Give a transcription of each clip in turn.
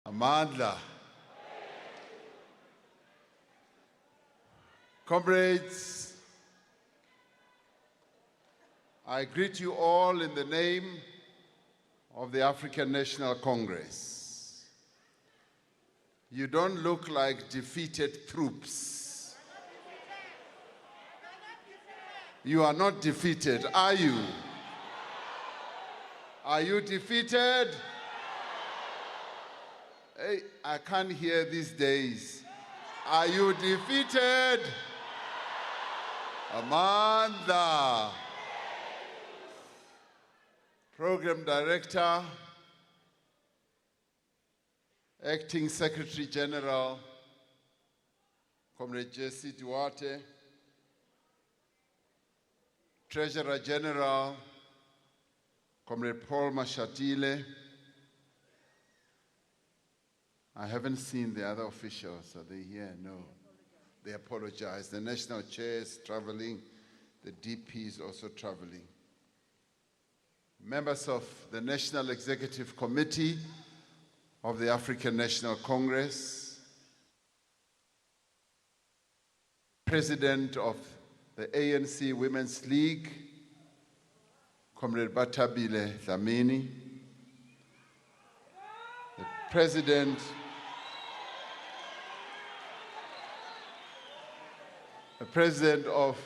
Amandla. Comrades, I greet you all in the name of the African National Congress. You don't look like defeated troops. You are not defeated, are you? Are you defeated? Hey, I can't hear these days. Are you defeated? Amanda. Program Director, Acting Secretary General, Comrade Jesse Duarte, Treasurer General, Comrade Paul Mashatile. I haven't seen the other officials. Are they here? No. They apologize. The National Chair is traveling. The DP is also traveling. Members of the National Executive Committee of the African National Congress, President of the ANC Women's League, Comrade Batabile Dlamini, the President of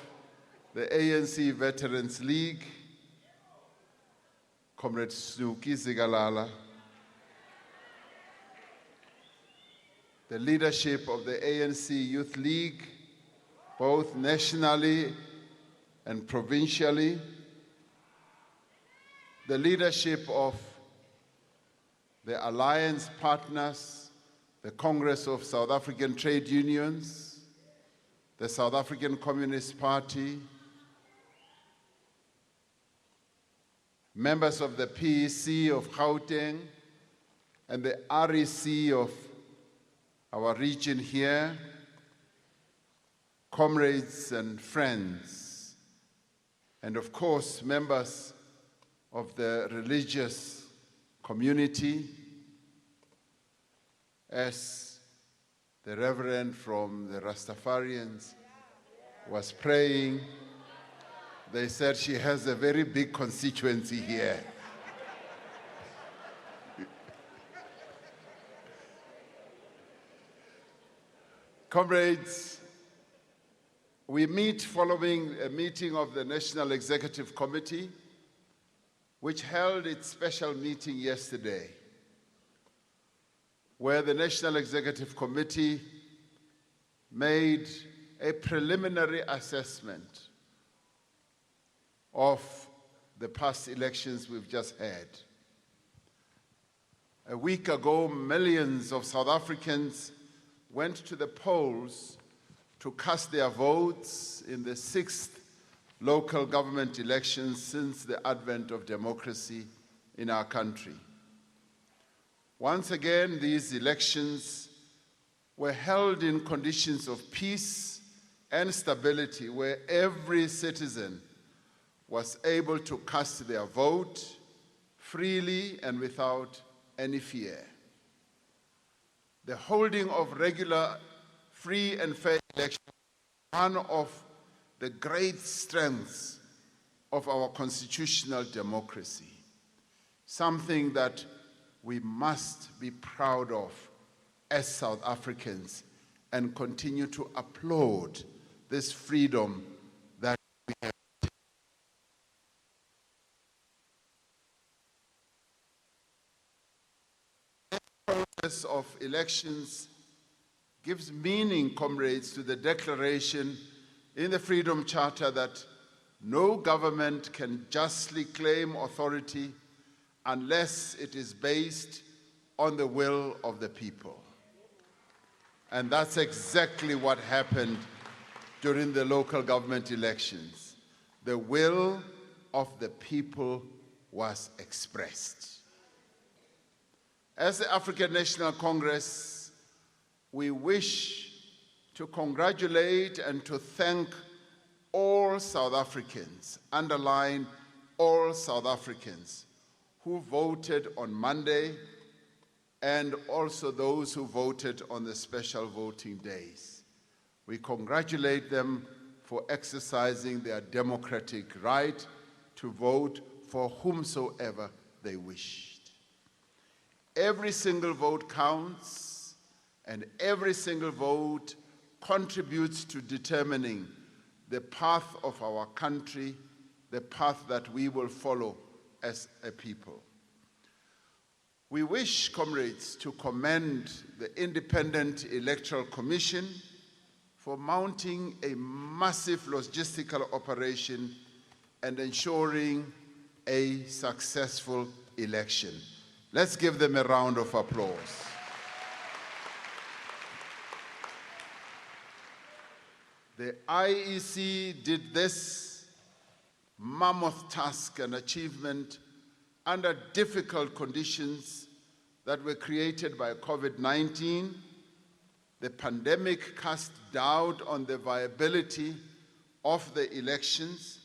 the ANC Veterans League, Comrade Snuki Zigalala, the leadership of the ANC Youth League, both nationally and provincially, the leadership of the alliance partners, the Congress of South African Trade Unions, the South African Communist Party, members of the PEC of Gauteng and the REC of our region here, comrades and friends, and of course, members of the religious community, as the Reverend from the Rastafarians was praying. They said she has a very big constituency here. Comrades, we meet following a meeting of the National Executive Committee, which held its special meeting yesterday, where the National Executive Committee made a preliminary assessment of the past elections we've just had. A week ago, millions of South Africans went to the polls to cast their votes in the 6th local government elections since the advent of democracy in our country. Once again, these elections were held in conditions of peace and stability, where every citizen was able to cast their vote freely and without any fear. The holding of regular, free and fair elections is one of the great strengths of our constitutional democracy, something that we must be proud of as South Africans and continue to applaud this freedom that we have. The process of elections gives meaning, comrades, to the declaration in the Freedom Charter that no government can justly claim authority unless it is based on the will of the people. And that's exactly what happened during the local government elections. The will of the people was expressed. As the African National Congress, we wish to congratulate and to thank all South Africans, underline all South Africans, who voted on Monday and also those who voted on the special voting days. We congratulate them for exercising their democratic right to vote for whomsoever they wished. Every single vote counts, and every single vote contributes to determining the path of our country, the path that we will follow as a people. We wish, comrades, to commend the Independent Electoral Commission for mounting a massive logistical operation and ensuring a successful election. Let's give them a round of applause. The IEC did this mammoth task and achievement under difficult conditions that were created by COVID-19. The pandemic cast doubt on the viability of the elections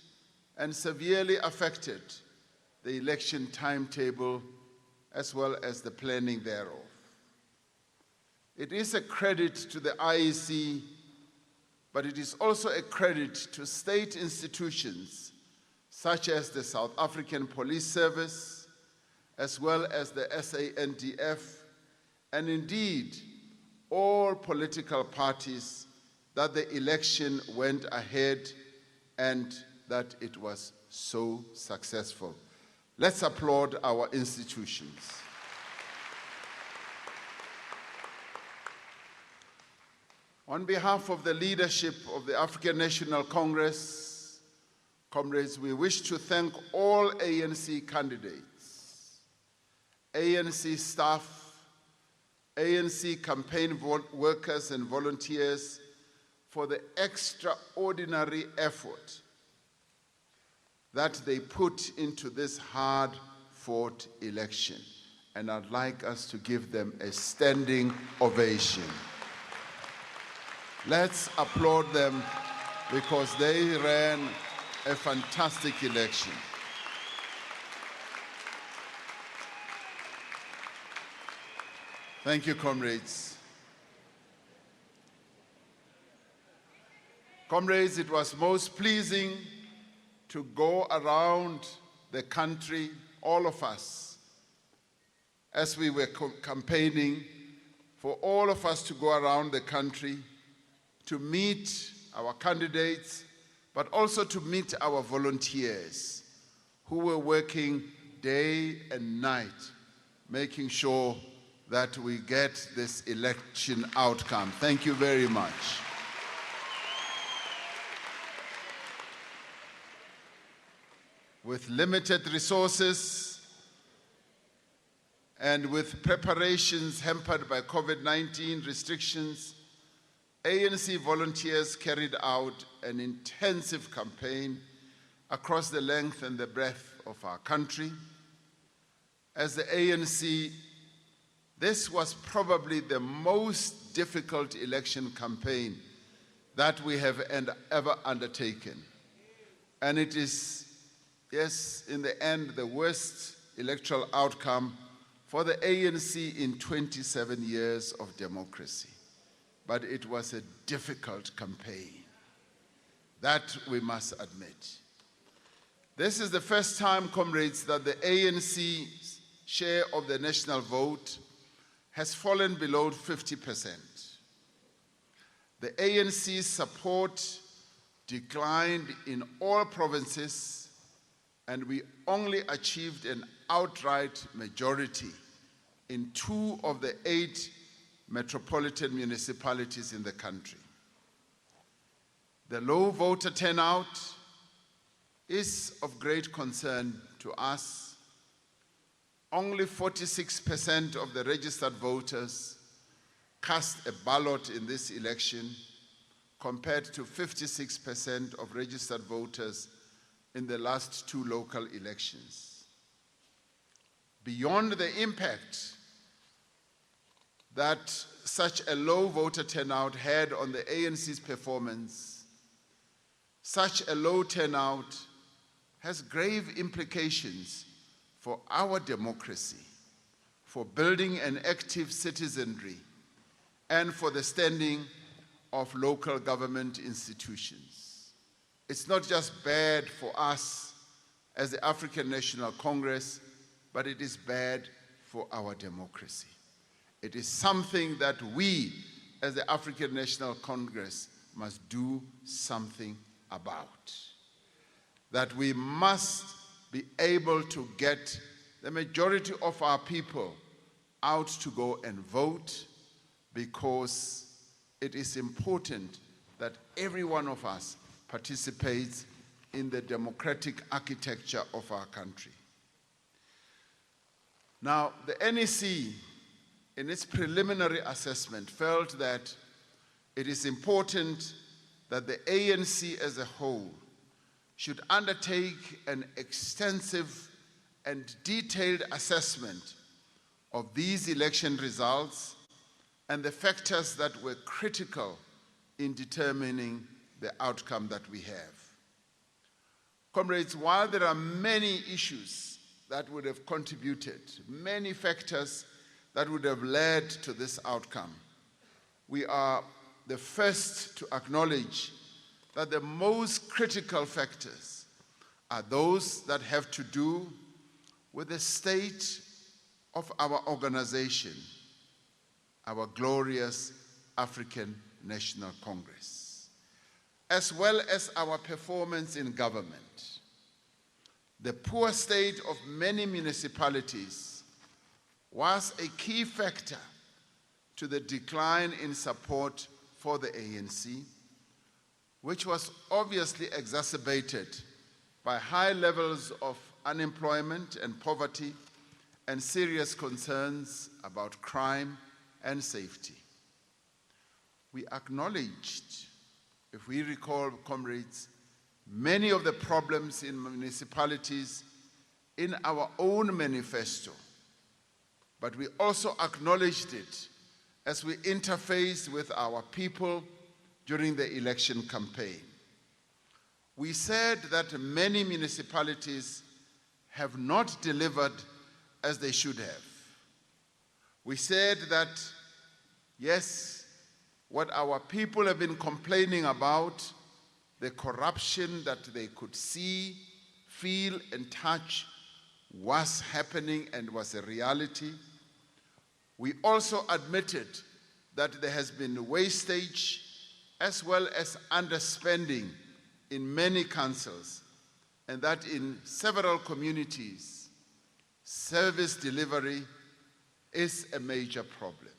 and severely affected the election timetable as well as the planning thereof. It is a credit to the IEC, but it is also a credit to state institutions such as the South African Police Service, as well as the SANDF, and indeed all political parties, that the election went ahead and that it was so successful. Let's applaud our institutions. On behalf of the leadership of the African National Congress, comrades, we wish to thank all ANC candidates, ANC staff, ANC campaign workers and volunteers for the extraordinary effort that they put into this hard-fought election. And I'd like us to give them a standing ovation. Let's applaud them because they ran a fantastic election. Thank you, comrades. Comrades, it was most pleasing to go around the country, all of us, as we were campaigning, for all of us to go around the country to meet our candidates, but also to meet our volunteers who were working day and night, making sure that we get this election outcome. Thank you very much. With limited resources and with preparations hampered by COVID-19 restrictions, ANC volunteers carried out an intensive campaign across the length and the breadth of our country. As the ANC, this was probably the most difficult election campaign that we have ever undertaken. And it is, yes, in the end, the worst electoral outcome for the ANC in 27 years of democracy. But it was a difficult campaign. That we must admit. This is the first time, comrades, that the ANC's share of the national vote has fallen below 50%. The ANC's support declined in all provinces, and we only achieved an outright majority in 2 of the 8 metropolitan municipalities in the country. The low voter turnout is of great concern to us. Only 46% of the registered voters cast a ballot in this election, compared to 56% of registered voters in the last 2 local elections. Beyond the impact that such a low voter turnout had on the ANC's performance, such a low turnout has grave implications for our democracy, for building an active citizenry and for the standing of local government institutions. It's not just bad for us as the African National Congress, but it is bad for our democracy. It is something that we, as the African National Congress, must do something about. That we must be able to get the majority of our people out to go and vote, because it is important that every one of us participates in the democratic architecture of our country. Now, the NEC, in its preliminary assessment, felt that it is important that the ANC as a whole should undertake an extensive and detailed assessment of these election results and the factors that were critical in determining the outcome that we have. Comrades, while there are many issues that would have contributed, many factors that would have led to this outcome, we are the first to acknowledge that the most critical factors are those that have to do with the state of our organization, our glorious African National Congress, as well as our performance in government. The poor state of many municipalities was a key factor to the decline in support for the ANC, which was obviously exacerbated by high levels of unemployment and poverty and serious concerns about crime and safety. We acknowledged, if we recall, comrades, many of the problems in municipalities in our own manifesto, but we also acknowledged it as we interfaced with our people during the election campaign. We said that many municipalities have not delivered as they should have. We said that, yes, what our people have been complaining about, the corruption that they could see, feel, and touch, was happening and was a reality. We also admitted that there has been wastage as well as underspending in many councils, and that in several communities, service delivery is a major problem.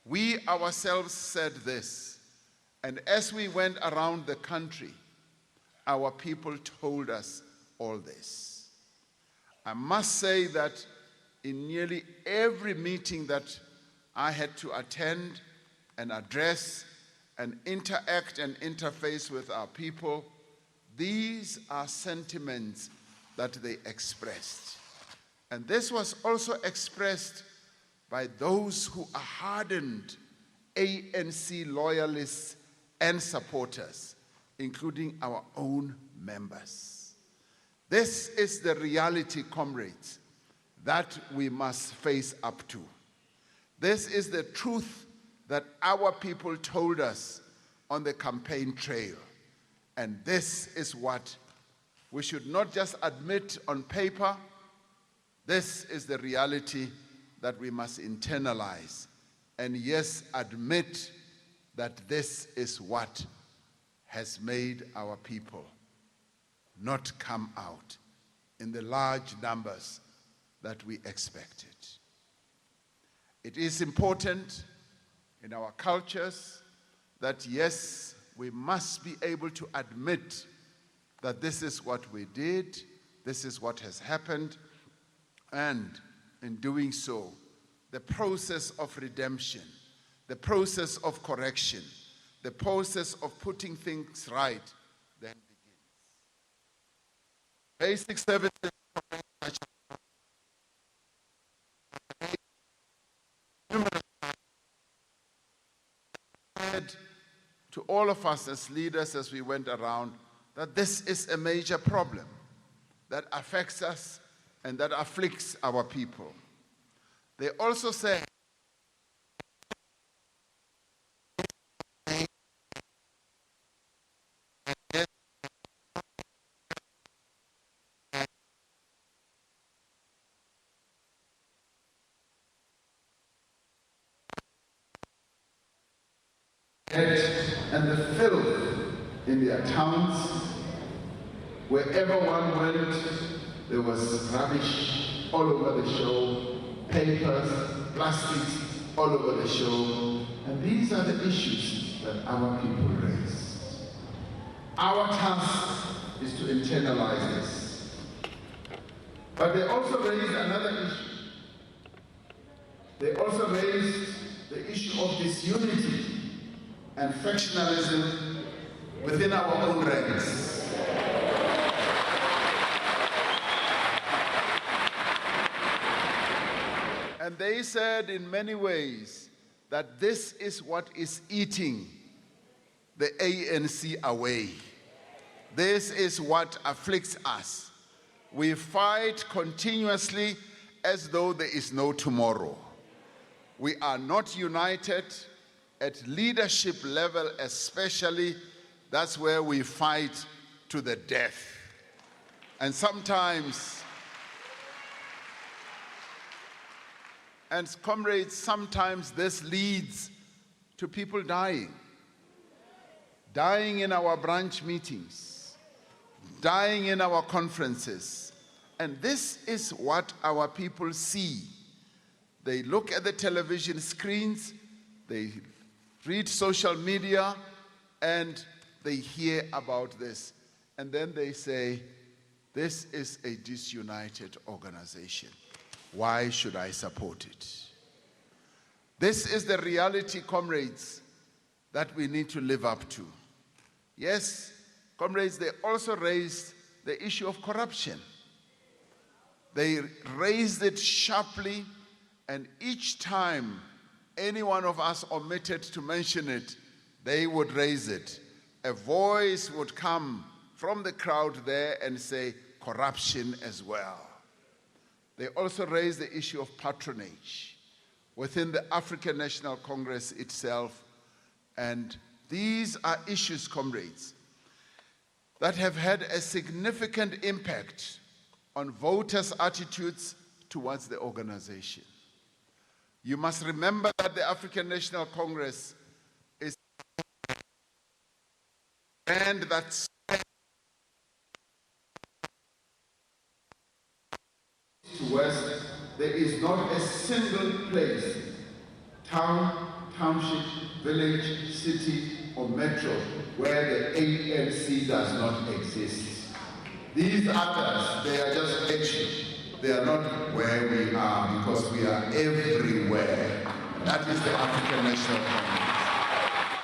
We ourselves said this, and as we went around the country, our people told us all this. I must say that in nearly every meeting that I had to attend and address and interact and interface with our people, these are sentiments that they expressed. And this was also expressed by those who are hardened ANC loyalists and supporters, including our own members. This is the reality, comrades, that we must face up to. This is the truth that our people told us on the campaign trail. And this is what we should not just admit on paper. This is the reality that we must internalize. And yes, admit that this is what has made our people not come out in the large numbers that we expected. It is important in our cultures that, yes, we must be able to admit that this is what we did, this is what has happened, and in doing so, the process of redemption, the process of correction, the process of putting things right then begins. Basic services to all of us as leaders as we went around that this is a major problem that affects us and that afflicts our people. They also say and the filth in their towns. Wherever one went, there was rubbish all over the show, papers, plastics all over the show. And these are the issues that our people raise. Our task is to internalize this. But they also raised another issue. They also raised the issue of disunity and factionalism within our own ranks. And they said in many ways that this is what is eating the ANC away. This is what afflicts us. We fight continuously as though there is no tomorrow. We are not united at leadership level especially. That's where we fight to the death. And comrades, sometimes this leads to people dying in our branch meetings, dying in our conferences. And this is what our people see. They look at the television screens, they read social media, and they hear about this. And then they say, this is a disunited organization. Why should I support it? This is the reality, comrades, that we need to live up to. Yes, comrades, they also raised the issue of corruption. They raised it sharply, and each time any one of us omitted to mention it, they would raise it. A voice would come from the crowd there and say, corruption as well. They also raised the issue of patronage within the African National Congress itself. And these are issues, comrades, that have had a significant impact on voters' attitudes towards the organization. You must remember that the African National Congress is a brand that's to west. There is not a single place, town, township, village, city, or metro where the ANC does not exist. These others, they are just edgy. They are not where we are, because we are everywhere. That is the African National Congress.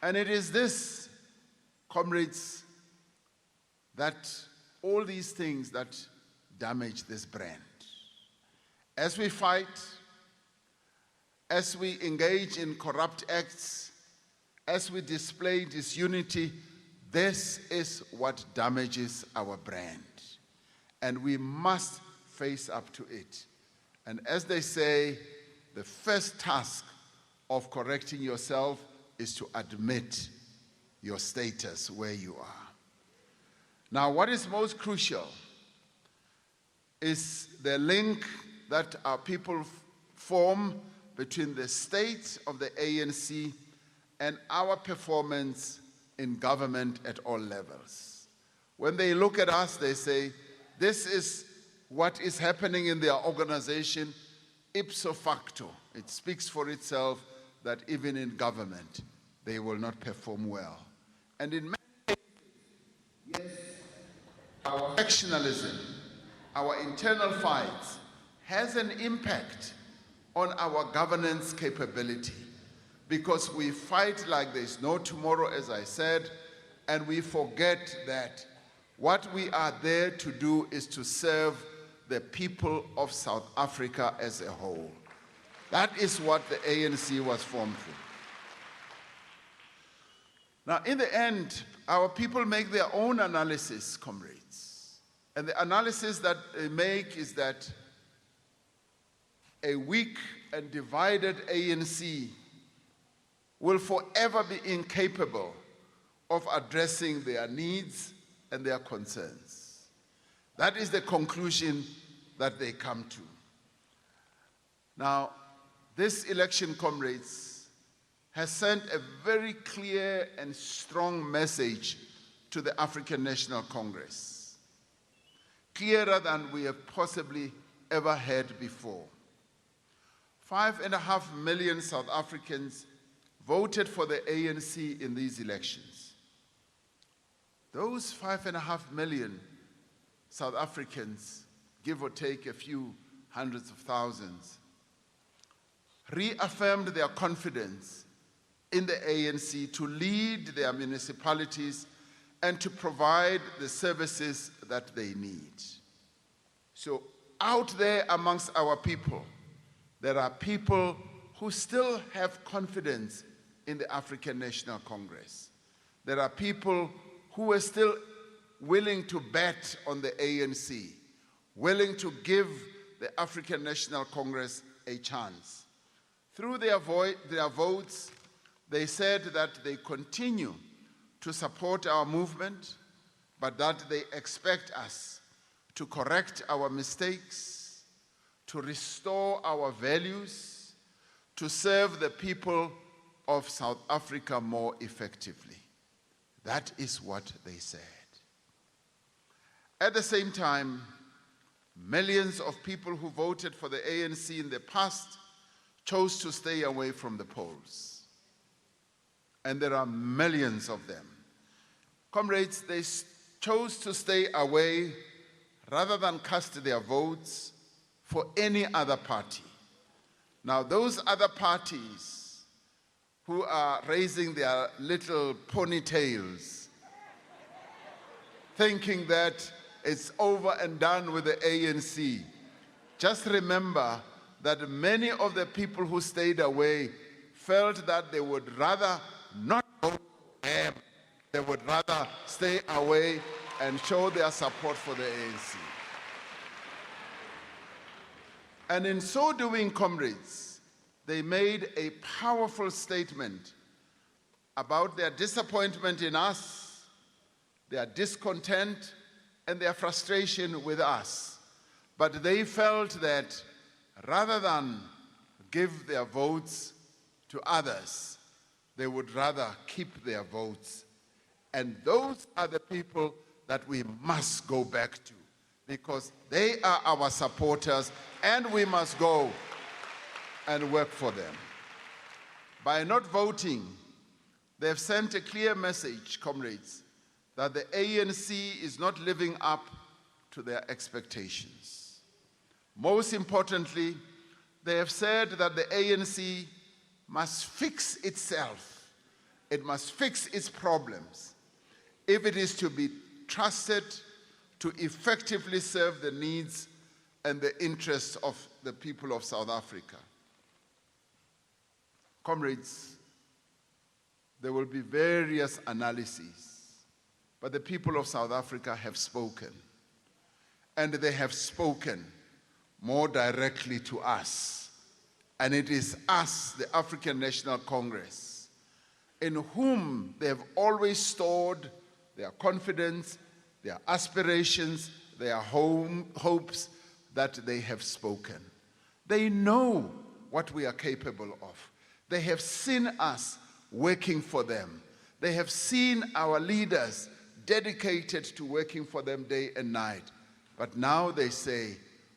And it is this, comrades, that all these things that damage this brand. As we fight, as we engage in corrupt acts, as we display disunity, this is what damages our brand. And we must face up to it. And as they say, the first task of correcting yourself is to admit your status where you are. Now, what is most crucial is the link that our people form between the state of the ANC and our performance in government at all levels. When they look at us, they say, this is what is happening in their organization ipso facto. It speaks for itself that even in government, they will not perform well. And in many cases, yes, our factionalism, our internal fights, has an impact on our governance capability, because we fight like there's no tomorrow, as I said, and we forget that what we are there to do is to serve the people of South Africa as a whole. That is what the ANC was formed for. Now, in the end, our people make their own analysis, comrades. And the analysis that they make is that a weak and divided ANC will forever be incapable of addressing their needs and their concerns. That is the conclusion that they come to. Now, this election, comrades, has sent a very clear and strong message to the African National Congress, clearer than we have possibly ever had before. 5.5 million South Africans voted for the ANC in these elections. Those 5.5 million South Africans, give or take a few hundreds of thousands, reaffirmed their confidence in the ANC to lead their municipalities and to provide the services that they need. So out there amongst our people, there are people who still have confidence in the African National Congress. There are people who are still willing to bet on the ANC, willing to give the African National Congress a chance. Through their votes, they said that they continue to support our movement, but that they expect us to correct our mistakes, to restore our values, to serve the people of South Africa more effectively. That is what they said. At the same time, millions of people who voted for the ANC in the past chose to stay away from the polls. And there are millions of them. Comrades, they chose to stay away rather than cast their votes for any other party. Now, those other parties who are raising their little ponytails, thinking that it's over and done with the ANC, just remember that many of the people who stayed away felt that they would rather not vote for them. They would rather stay away and show their support for the ANC. And in so doing, comrades, they made a powerful statement about their disappointment in us, their discontent, and their frustration with us. But they felt that rather than give their votes to others, they would rather keep their votes. And those are the people that we must go back to, because they are our supporters and we must go and work for them. By not voting, they have sent a clear message, comrades, that the ANC is not living up to their expectations. Most importantly, they have said that the ANC must fix itself. It must fix its problems if it is to be trusted to effectively serve the needs and the interests of the people of South Africa. Comrades, there will be various analyses, but the people of South Africa have spoken, and they have spoken more directly to us. And it is us, the African National Congress, in whom they have always stored their confidence, their aspirations, their hopes, that they have spoken. They know what we are capable of. They have seen us working for them. They have seen our leaders dedicated to working for them day and night. But now they say,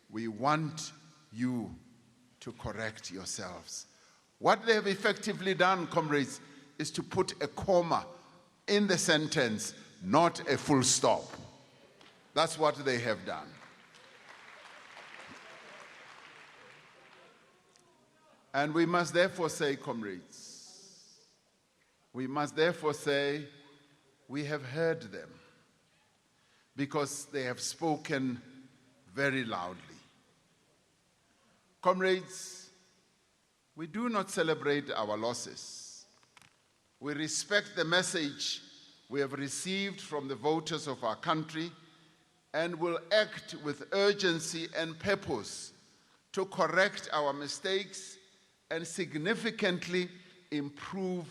we want you to correct yourselves. What they have effectively done, comrades, is to put a comma in the sentence, not a full stop. That's what they have done. And we must therefore say, comrades, we must therefore say, we have heard them, because they have spoken very loudly. Comrades, we do not celebrate our losses. We respect the message we have received from the voters of our country and will act with urgency and purpose to correct our mistakes and significantly improve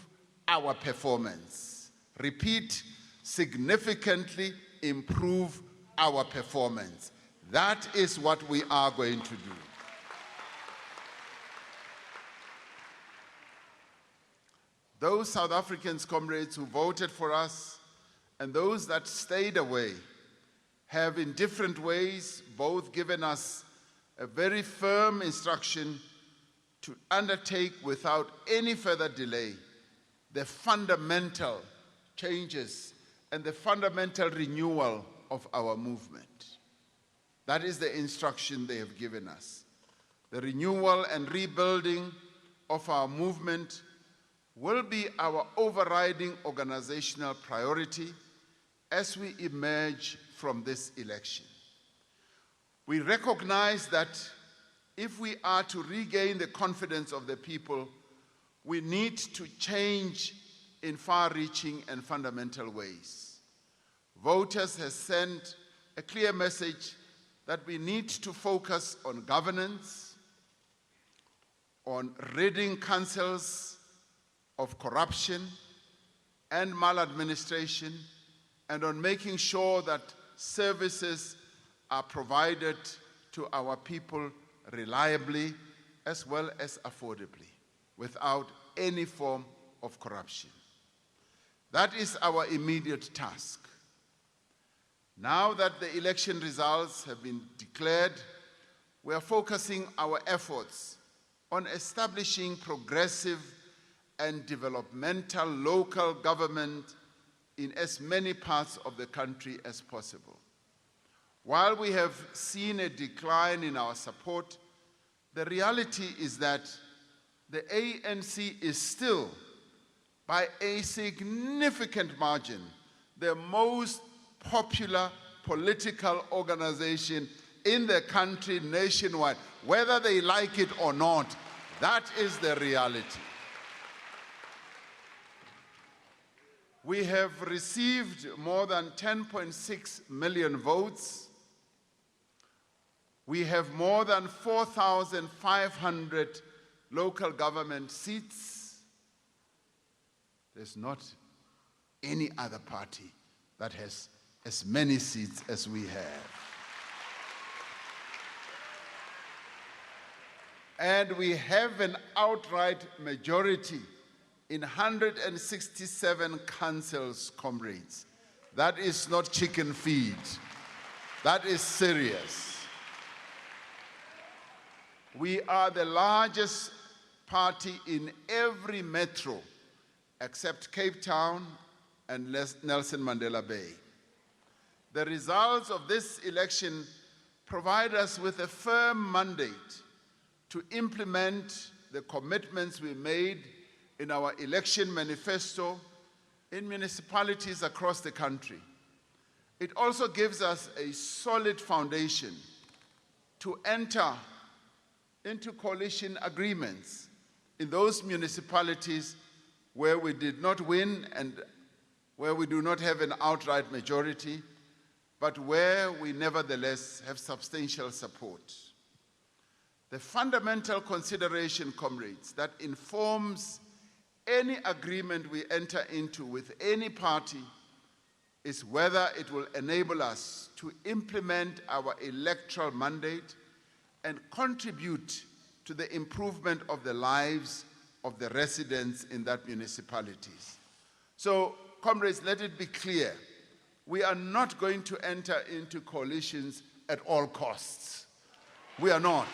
our performance. Repeat, significantly improve our performance. That is what we are going to do. Those South Africans, comrades, who voted for us and those that stayed away have in different ways both given us a very firm instruction to undertake without any further delay the fundamental changes and the fundamental renewal of our movement. That is the instruction they have given us. The renewal and rebuilding of our movement will be our overriding organizational priority as we emerge from this election. We recognize that if we are to regain the confidence of the people, we need to change in far-reaching and fundamental ways. Voters have sent a clear message that we need to focus on governance, on ridding councils of corruption and maladministration, and on making sure that services are provided to our people reliably as well as affordably, without any form of corruption. That is our immediate task. Now that the election results have been declared, we are focusing our efforts on establishing progressive and developmental local government in as many parts of the country as possible. While we have seen a decline in our support, the reality is that the ANC is still, by a significant margin, the most popular political organization in the country nationwide. Whether they like it or not, that is the reality. We have received more than 10.6 million votes. We have more than 4,500 local government seats. There's not any other party that has as many seats as we have. And we have an outright majority in 167 councils, comrades. That is not chicken feed. That is serious. We are the largest party in every metro except Cape Town and Nelson Mandela Bay. The results of this election provide us with a firm mandate to implement the commitments we made in our election manifesto in municipalities across the country. It also gives us a solid foundation to enter into coalition agreements in those municipalities where we did not win and where we do not have an outright majority, but where we nevertheless have substantial support. The fundamental consideration, comrades, that informs any agreement we enter into with any party is whether it will enable us to implement our electoral mandate and contribute to the improvement of the lives of the residents in that municipalities. So, comrades, let it be clear, we are not going to enter into coalitions at all costs. We are not.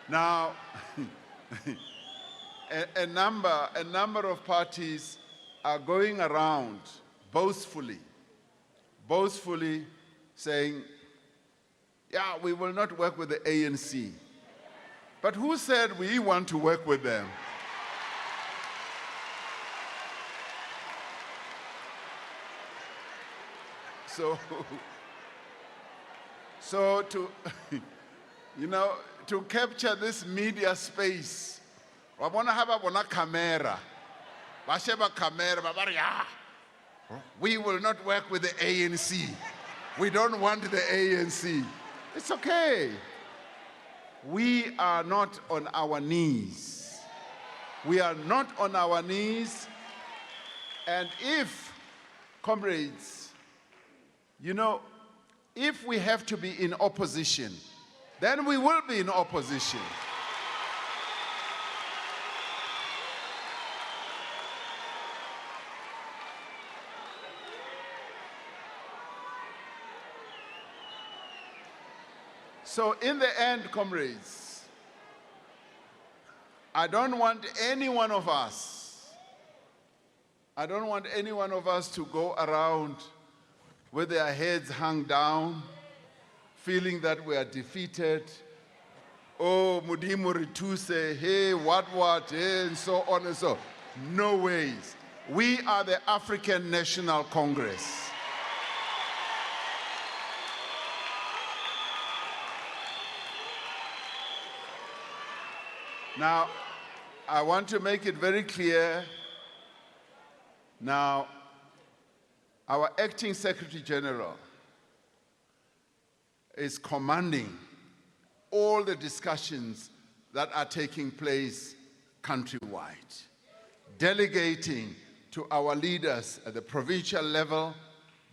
Now, a number of parties are going around boastfully saying, yeah, we will not work with the ANC. But who said we want to work with them? So to, to capture this media space, I want to have a camera. Basheba Kamera, we will not work with the ANC. We don't want the ANC. It's okay. We are not on our knees. We are not on our knees. And if, comrades, you know, if we have to be in opposition, then we will be in opposition. So in the end, comrades, I don't want any one of us to go around with their heads hung down, feeling that we are defeated. Oh, Mudimu Rituse, hey, what, hey, and so on and so. No ways. We are the African National Congress. Now, I want to make it very clear. Now, our Acting Secretary General is commanding all the discussions that are taking place countrywide, delegating to our leaders at the provincial level,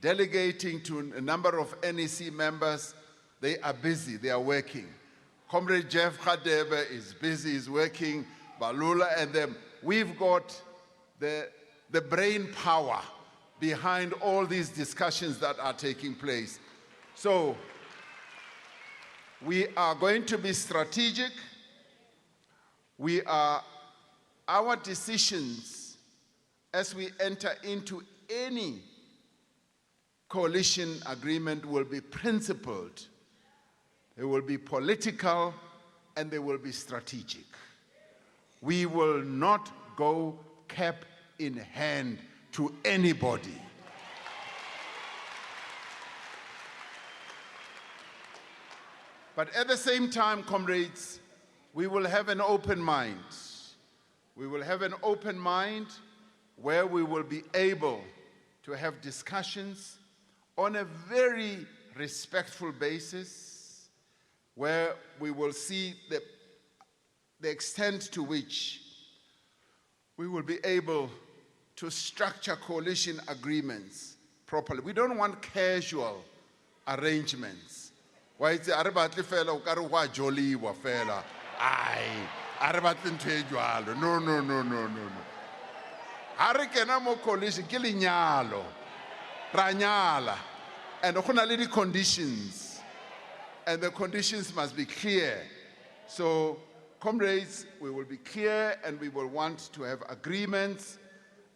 delegating to a number of NEC members. They are busy, they are working. Comrade Jeff Khadebe is busy, is working, Balula and them. We've got the brain power behind all these discussions that are taking place. So we are going to be strategic. Our decisions as we enter into any coalition agreement will be principled. They will be political and they will be strategic. We will not go cap in hand to anybody. But at the same time, comrades, we will have an open mind. We will have an open mind where we will be able to have discussions on a very respectful basis, where we will see the extent to which we will be able to structure coalition agreements properly. We don't want casual arrangements. Why is no, no. Harikena mo coalition ke lenyalo ra nyala and go na le di conditions. And the conditions must be clear. So, comrades, we will be clear and we will want to have agreements.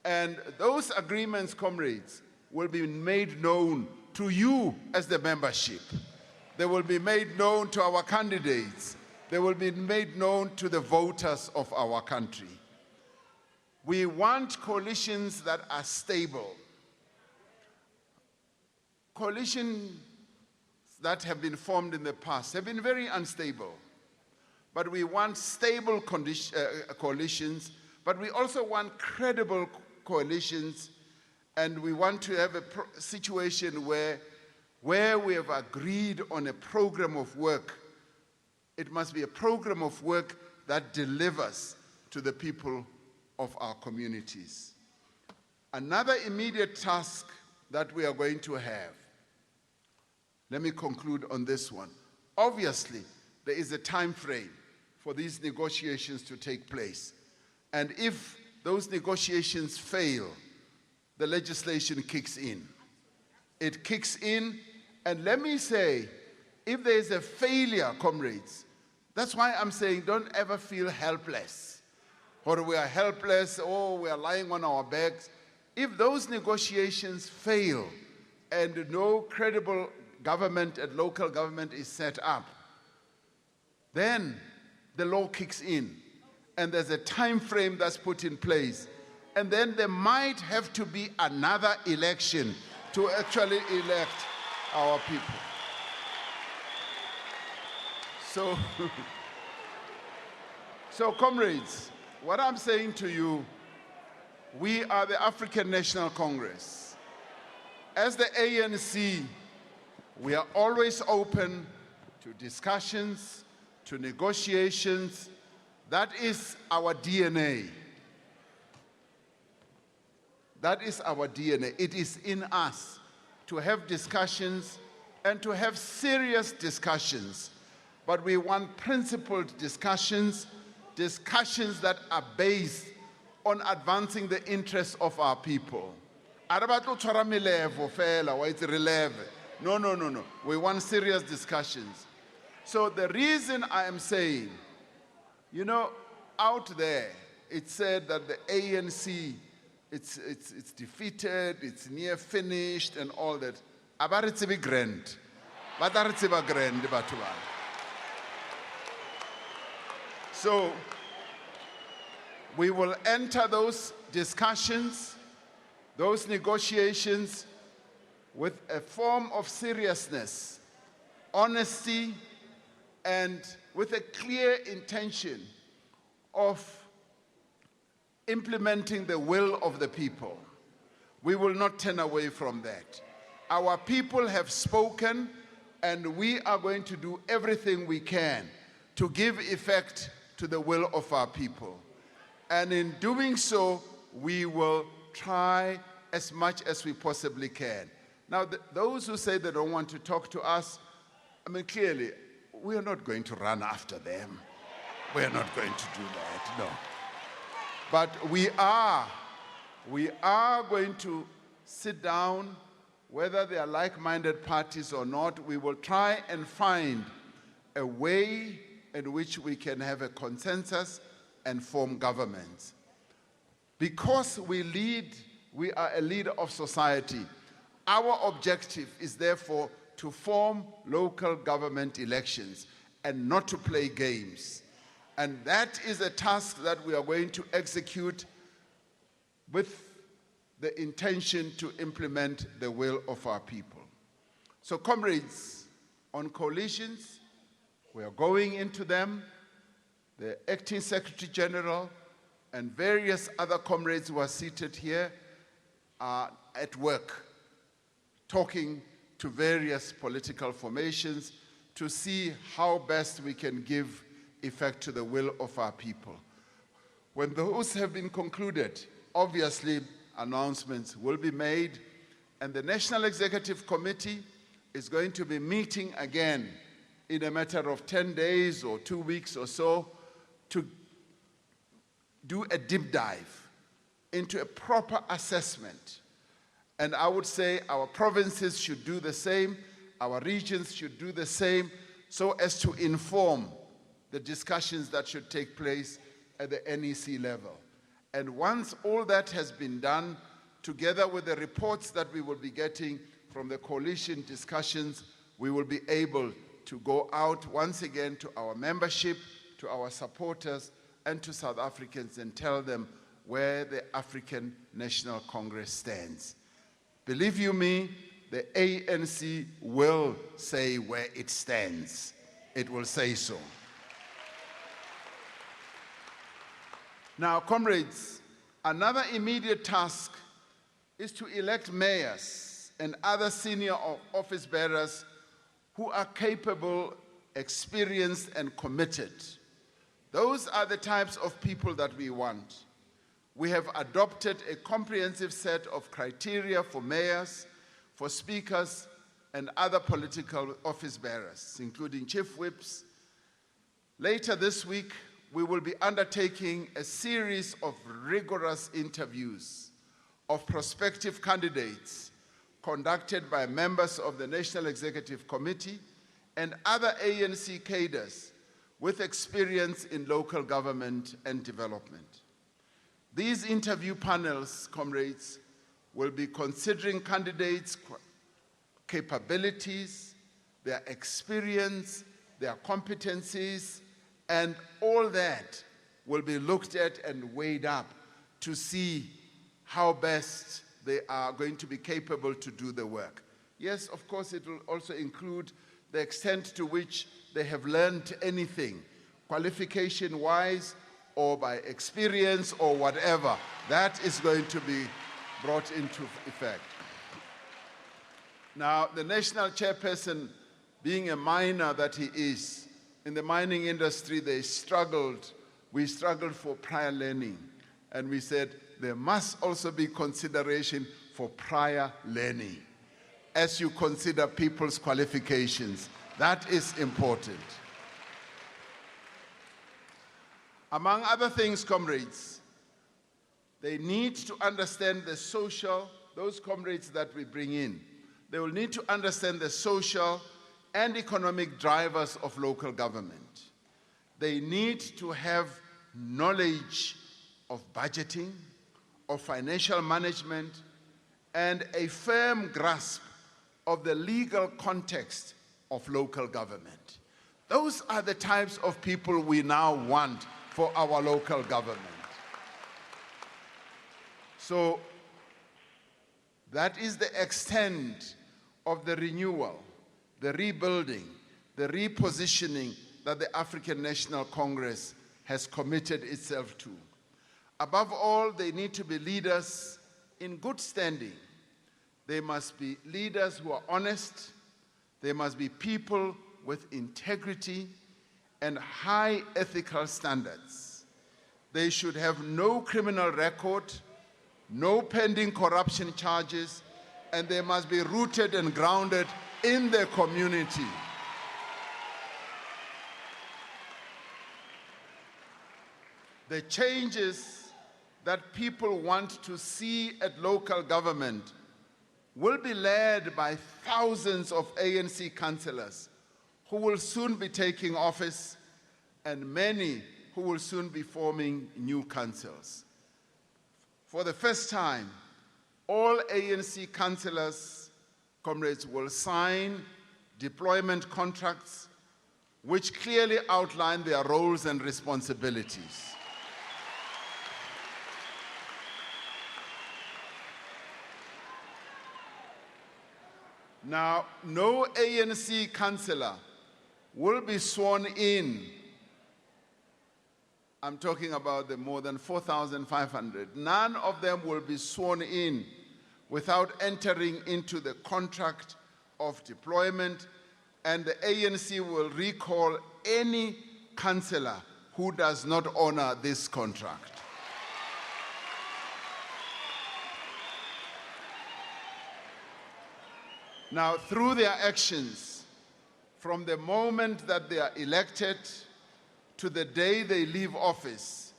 And those agreements, comrades, will be made known to you as the membership. They will be made known to our candidates. They will be made known to the voters of our country. We want coalitions that are stable. Coalitions that have been formed in the past have been very unstable. But we want stable coalitions, but we also want credible coalitions, and we want to have a situation where we have agreed on a program of work. It must be a program of work that delivers to the people of our communities. Another immediate task that we are going to have, let me conclude on this one. Obviously, there is a time frame for these negotiations to take place. And if those negotiations fail, the legislation kicks in. It kicks in, and let me say, if there is a failure, comrades, that's why I'm saying don't ever feel helpless. Or we are helpless, or we are lying on our backs. If those negotiations fail and no credible government and local government is set up, then the law kicks in and there's a time frame that's put in place, and then there might have to be another election to actually elect our people. So comrades, what I'm saying to you We are the African National Congress. As the ANC, we are always open to discussions, to negotiations. That is our DNA. That is our DNA. It is in us to have discussions and to have serious discussions. But we want principled discussions, discussions that are based on advancing the interests of our people. No. We want serious discussions. So the reason I am saying, you know, out there, it said that the ANC, it's defeated, it's near finished and all that. Abaritsi grand. Bataritsi grand batuba. So we will enter those discussions, those negotiations with a form of seriousness, honesty, and with a clear intention of implementing the will of the people. We will not turn away from that. Our people have spoken, and we are going to do everything we can to give effect to the will of our people. And in doing so, we will try as much as we possibly can. Now, those who say they don't want to talk to us, I mean, clearly, we are not going to run after them. We are not going to do that, no. But we are going to sit down, whether they are like-minded parties or not. We will try and find a way in which we can have a consensus and form governments. Because we are a leader of society, our objective is therefore to form local government elections and not to play games. And that is a task that we are going to execute with the intention to implement the will of our people. So, comrades, on coalitions, we are going into them. The Acting Secretary General and various other comrades who are seated here are at work, talking to various political formations to see how best we can give effect to the will of our people. When those have been concluded, obviously announcements will be made, and the National Executive Committee is going to be meeting again in a matter of 10 days or 2 weeks or so to do a deep dive into a proper assessment. And I would say our provinces should do the same, our regions should do the same, so as to inform the discussions that should take place at the NEC level. And once all that has been done, together with the reports that we will be getting from the coalition discussions, we will be able to go out once again to our membership, to our supporters, and to South Africans and tell them where the African National Congress stands. Believe you me, the ANC will say where it stands. It will say so. Now, comrades, another immediate task is to elect mayors and other senior office bearers who are capable, experienced, and committed. Those are the types of people that we want. We have adopted a comprehensive set of criteria for mayors, for speakers, and other political office bearers, including chief whips. Later this week, we will be undertaking a series of rigorous interviews of prospective candidates conducted by members of the National Executive Committee and other ANC cadres with experience in local government and development. These interview panels, comrades, will be considering candidates' capabilities, their experience, their competencies, and all that will be looked at and weighed up to see how best they are going to be capable to do the work. Yes, of course, it will also include the extent to which they have learned anything, qualification-wise or by experience or whatever. That is going to be brought into effect. Now, the national chairperson, being a miner that he is, in the mining industry we struggled for prior learning. And we said there must also be consideration for prior learning as you consider people's qualifications. That is important. Among other things, comrades, they need to understand the social, those comrades that we bring in, they will need to understand the social and economic drivers of local government. They need to have knowledge of budgeting, of financial management, and a firm grasp of the legal context of local government. Those are the types of people we now want for our local government. So that is the extent of the renewal, the rebuilding, the repositioning that the African National Congress has committed itself to. Above all, they need to be leaders in good standing. They must be leaders who are honest. They must be people with integrity and high ethical standards. They should have no criminal record, no pending corruption charges, and they must be rooted and grounded in their community. The changes that people want to see at local government will be led by thousands of ANC councillors who will soon be taking office, and many who will soon be forming new councils. For the first time, all ANC councillors, comrades, will sign deployment contracts which clearly outline their roles and responsibilities. Now, no ANC councillor will be sworn in. I'm talking about the more than 4,500. None of them will be sworn in without entering into the contract of deployment, and the ANC will recall any councillor who does not honor this contract. Now, through their actions, from the moment that they are elected to the day they leave office,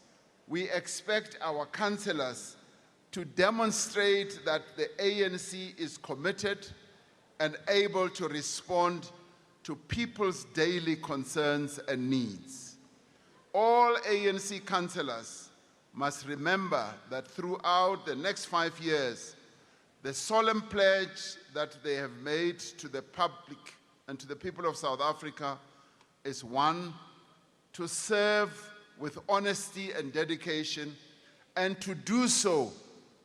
we expect our councillors to demonstrate that the ANC is committed and able to respond to people's daily concerns and needs. All ANC councillors must remember that throughout the next 5 years, the solemn pledge that they have made to the public and to the people of South Africa is, one, to serve with honesty and dedication, and to do so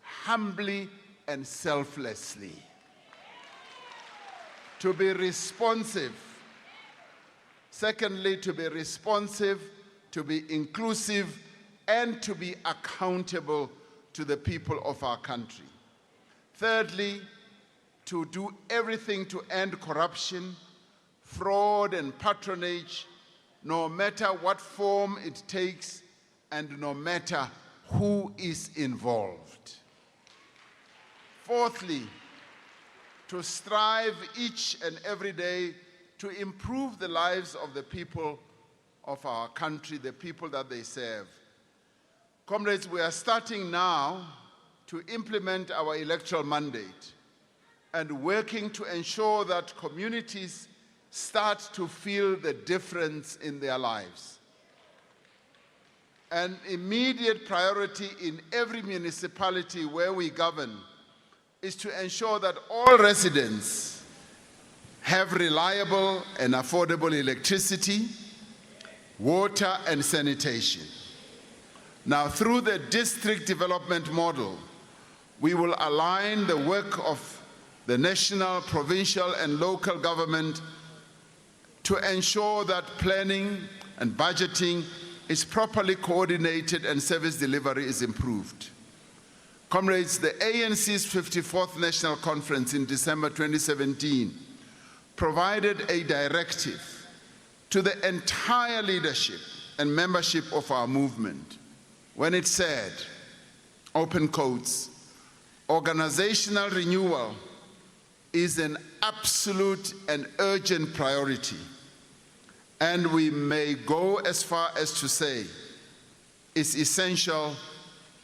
humbly and selflessly. To be responsive. Secondly, to be responsive, to be inclusive, and to be accountable to the people of our country. Thirdly, to do everything to end corruption, fraud, and patronage, no matter what form it takes and no matter who is involved. Fourthly, to strive each and every day to improve the lives of the people of our country, the people that they serve. Comrades, we are starting now to implement our electoral mandate and working to ensure that communities start to feel the difference in their lives. An immediate priority in every municipality where we govern is to ensure that all residents have reliable and affordable electricity, water, and sanitation. Now, through the district development model, we will align the work of the national, provincial, and local government to ensure that planning and budgeting is properly coordinated and service delivery is improved. Comrades, the ANC's 54th National Conference in December 2017 provided a directive to the entire leadership and membership of our movement when it said, open quotes, organizational renewal is an absolute and urgent priority, and we may go as far as to say it's essential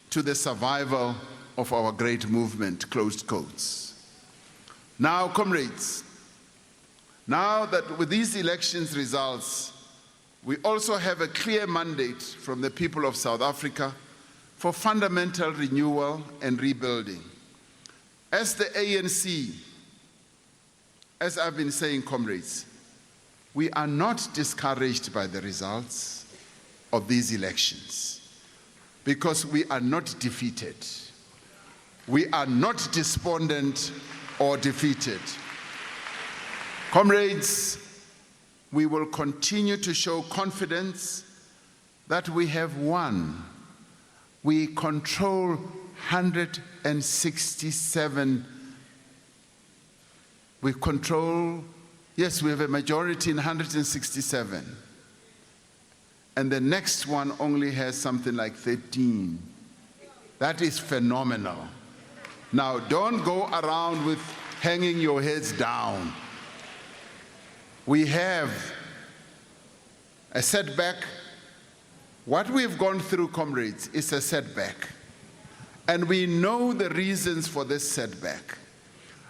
to the survival of our great movement, closed quotes. Now, comrades, now that with these elections results, we also have a clear mandate from the people of South Africa for fundamental renewal and rebuilding. As the ANC, as I've been saying, comrades, we are not discouraged by the results of these elections because we are not defeated. We are not despondent or defeated. Comrades, we will continue to show confidence that we have won. We control 167. We control, yes, we have a majority in 167. And the next one only has something like 13. That is phenomenal. Now, don't go around with hanging your heads down. We have a setback. What we've gone through, comrades, is a setback. And we know the reasons for this setback.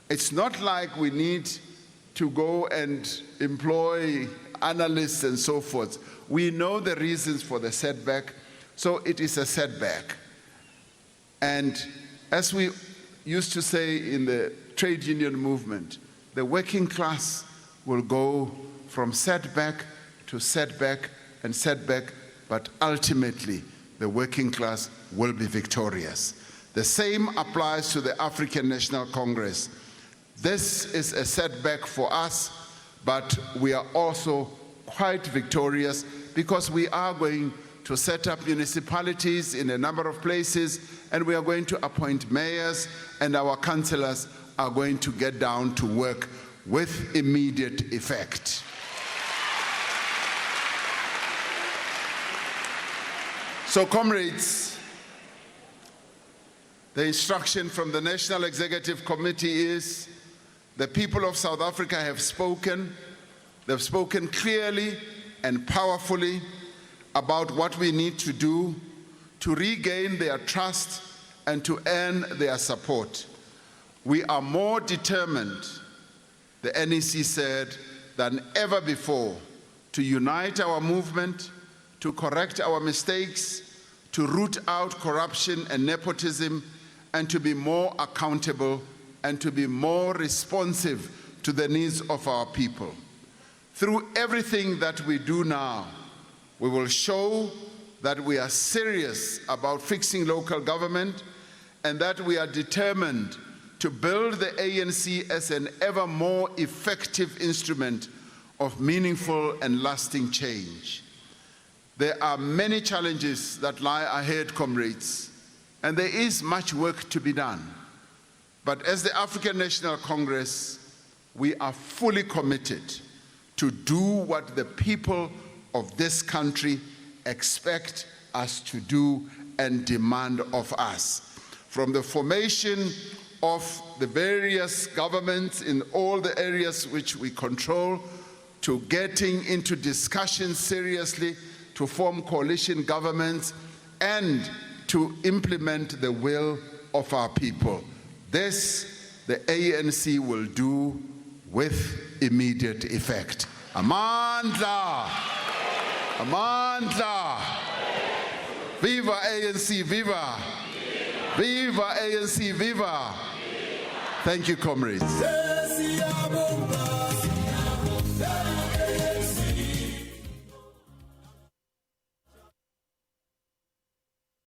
It's not like we need to go and employ analysts and so forth. We know the reasons for the setback, so it is a setback. And as we used to say in the trade union movement, the working class will go from setback to setback and setback, but ultimately the working class will be victorious. The same applies to the African National Congress. This is a setback for us, but we are also quite victorious because we are going to set up municipalities in a number of places, and we are going to appoint mayors, and our councillors are going to get down to work with immediate effect. So, comrades, the instruction from the National Executive Committee is the people of South Africa have spoken. They've spoken clearly and powerfully about what we need to do to regain their trust and to earn their support. We are more determined, the NEC said, than ever before to unite our movement, to correct our mistakes, to root out corruption and nepotism, and to be more accountable and to be more responsive to the needs of our people. Through everything that we do now, we will show that we are serious about fixing local government and that we are determined to build the ANC as an ever more effective instrument of meaningful and lasting change. There are many challenges that lie ahead, comrades, and there is much work to be done. But as the African National Congress, we are fully committed to do what the people of this country expect us to do and demand of us. From the formation of the various governments in all the areas which we control, to getting into discussions seriously, to form coalition governments, and to implement the will of our people. This, the ANC will do with immediate effect. Amandla! Amandla! Viva ANC, viva! Viva ANC, viva! Thank you, comrades.